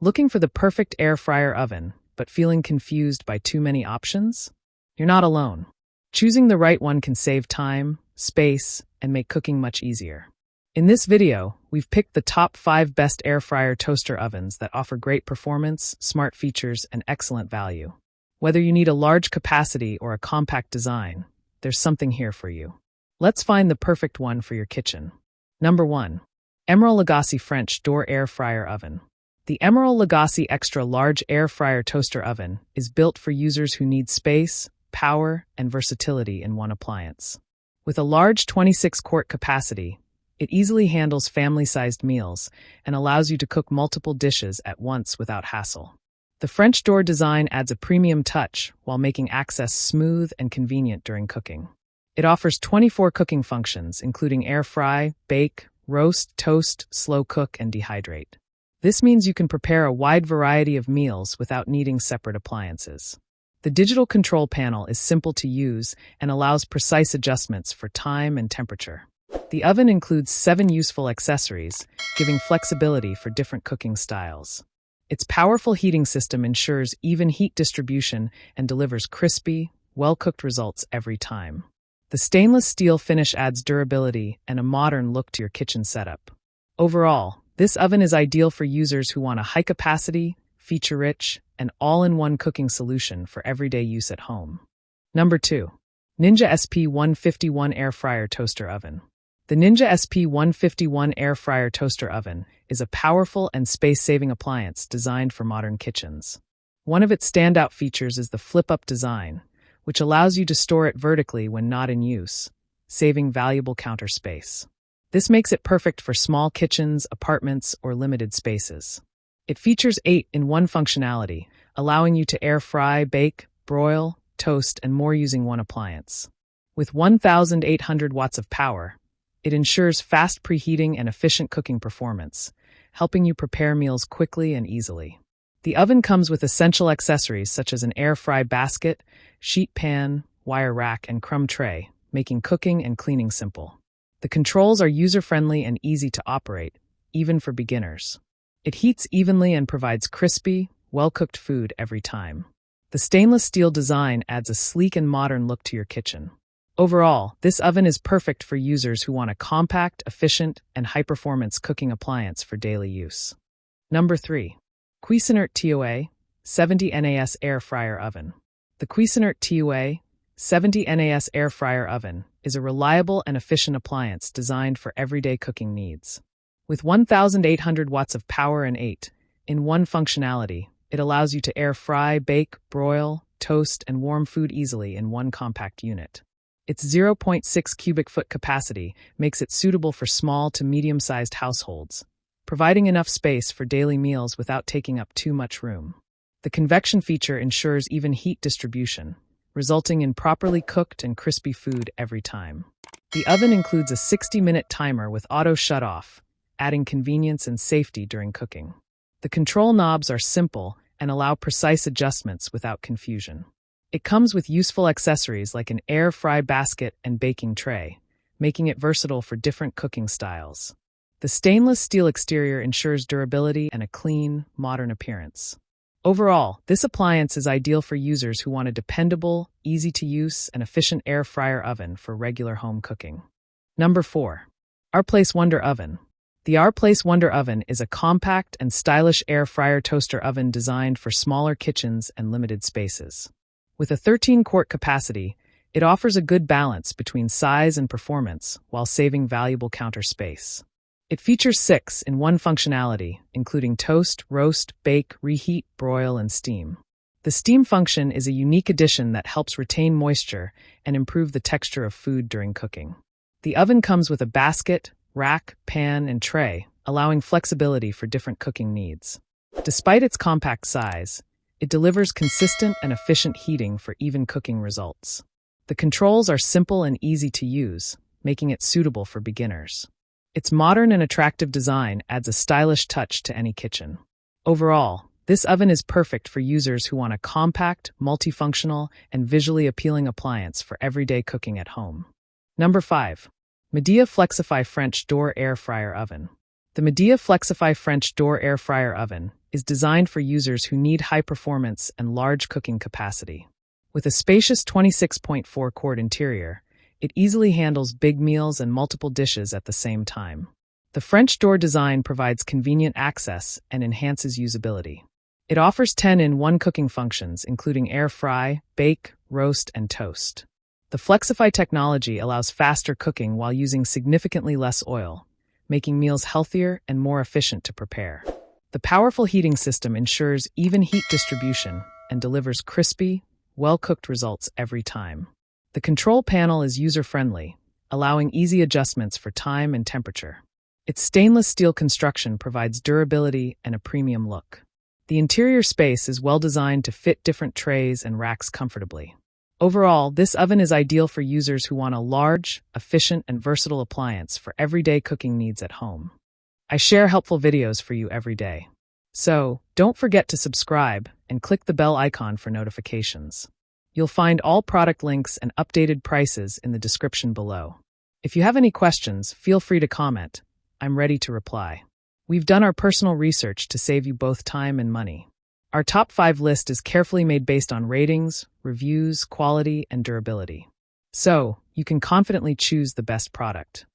Looking for the perfect air fryer oven, but feeling confused by too many options? You're not alone. Choosing the right one can save time, space, and make cooking much easier. In this video, we've picked the top 5 best air fryer toaster ovens that offer great performance, smart features, and excellent value. Whether you need a large capacity or a compact design, there's something here for you. Let's find the perfect one for your kitchen. Number 1. Emeril Lagasse French Door Air Fryer Oven. The Emeril Lagasse Extra Large Air Fryer Toaster Oven is built for users who need space, power, and versatility in one appliance. With a large 26-quart capacity, it easily handles family-sized meals and allows you to cook multiple dishes at once without hassle. The French door design adds a premium touch while making access smooth and convenient during cooking. It offers 24 cooking functions, including air fry, bake, roast, toast, slow cook, and dehydrate. This means you can prepare a wide variety of meals without needing separate appliances. The digital control panel is simple to use and allows precise adjustments for time and temperature. The oven includes 7 useful accessories, giving flexibility for different cooking styles. Its powerful heating system ensures even heat distribution and delivers crispy, well-cooked results every time. The stainless steel finish adds durability and a modern look to your kitchen setup. Overall, this oven is ideal for users who want a high-capacity, feature-rich, and all-in-one cooking solution for everyday use at home. Number 2. Ninja SP151 Air Fryer Toaster Oven. The Ninja SP151 Air Fryer Toaster Oven is a powerful and space-saving appliance designed for modern kitchens. One of its standout features is the flip-up design, which allows you to store it vertically when not in use, saving valuable counter space. This makes it perfect for small kitchens, apartments, or limited spaces. It features 8-in-1 functionality, allowing you to air fry, bake, broil, toast, and more using one appliance. With 1,800 watts of power, it ensures fast preheating and efficient cooking performance, helping you prepare meals quickly and easily. The oven comes with essential accessories such as an air fry basket, sheet pan, wire rack, and crumb tray, making cooking and cleaning simple. The controls are user-friendly and easy to operate, even for beginners. It heats evenly and provides crispy, well-cooked food every time. The stainless steel design adds a sleek and modern look to your kitchen. Overall, this oven is perfect for users who want a compact, efficient, and high-performance cooking appliance for daily use. Number 3. Cuisinart TOA 70 NAS Air Fryer Oven. The Cuisinart TOA 70 NAS Air Fryer Oven is a reliable and efficient appliance designed for everyday cooking needs. With 1,800 watts of power and 8-in-1 functionality, it allows you to air fry, bake, broil, toast, and warm food easily in one compact unit. Its 0.6 cubic foot capacity makes it suitable for small to medium-sized households, providing enough space for daily meals without taking up too much room. The convection feature ensures even heat distribution, resulting in properly cooked and crispy food every time. The oven includes a 60-minute timer with auto shut-off, adding convenience and safety during cooking. The control knobs are simple and allow precise adjustments without confusion. It comes with useful accessories like an air fry basket and baking tray, making it versatile for different cooking styles. The stainless steel exterior ensures durability and a clean, modern appearance. Overall, this appliance is ideal for users who want a dependable, easy-to-use, and efficient air fryer oven for regular home cooking. Number 4. Our Place Wonder Oven. The Our Place Wonder Oven is a compact and stylish air fryer toaster oven designed for smaller kitchens and limited spaces. With a 13-quart capacity, it offers a good balance between size and performance while saving valuable counter space. It features 6-in-1 functionality, including toast, roast, bake, reheat, broil, and steam. The steam function is a unique addition that helps retain moisture and improve the texture of food during cooking. The oven comes with a basket, rack, pan, and tray, allowing flexibility for different cooking needs. Despite its compact size, it delivers consistent and efficient heating for even cooking results. The controls are simple and easy to use, making it suitable for beginners. Its modern and attractive design adds a stylish touch to any kitchen. Overall, this oven is perfect for users who want a compact, multifunctional, and visually appealing appliance for everyday cooking at home. Number 5. Midea Flexify French Door Air Fryer Oven. The Midea Flexify French Door Air Fryer Oven is designed for users who need high performance and large cooking capacity. With a spacious 26.4-quart interior, it easily handles big meals and multiple dishes at the same time. The French door design provides convenient access and enhances usability. It offers 10-in-1 cooking functions, including air fry, bake, roast, and toast. The Flexify technology allows faster cooking while using significantly less oil, making meals healthier and more efficient to prepare. The powerful heating system ensures even heat distribution and delivers crispy, well-cooked results every time. The control panel is user-friendly, allowing easy adjustments for time and temperature. Its stainless steel construction provides durability and a premium look. The interior space is well designed to fit different trays and racks comfortably. Overall, this oven is ideal for users who want a large, efficient, and versatile appliance for everyday cooking needs at home. I share helpful videos for you every day. So, don't forget to subscribe and click the bell icon for notifications. You'll find all product links and updated prices in the description below. If you have any questions, feel free to comment. I'm ready to reply. We've done our personal research to save you both time and money. Our top 5 list is carefully made based on ratings, reviews, quality, and durability. So, you can confidently choose the best product.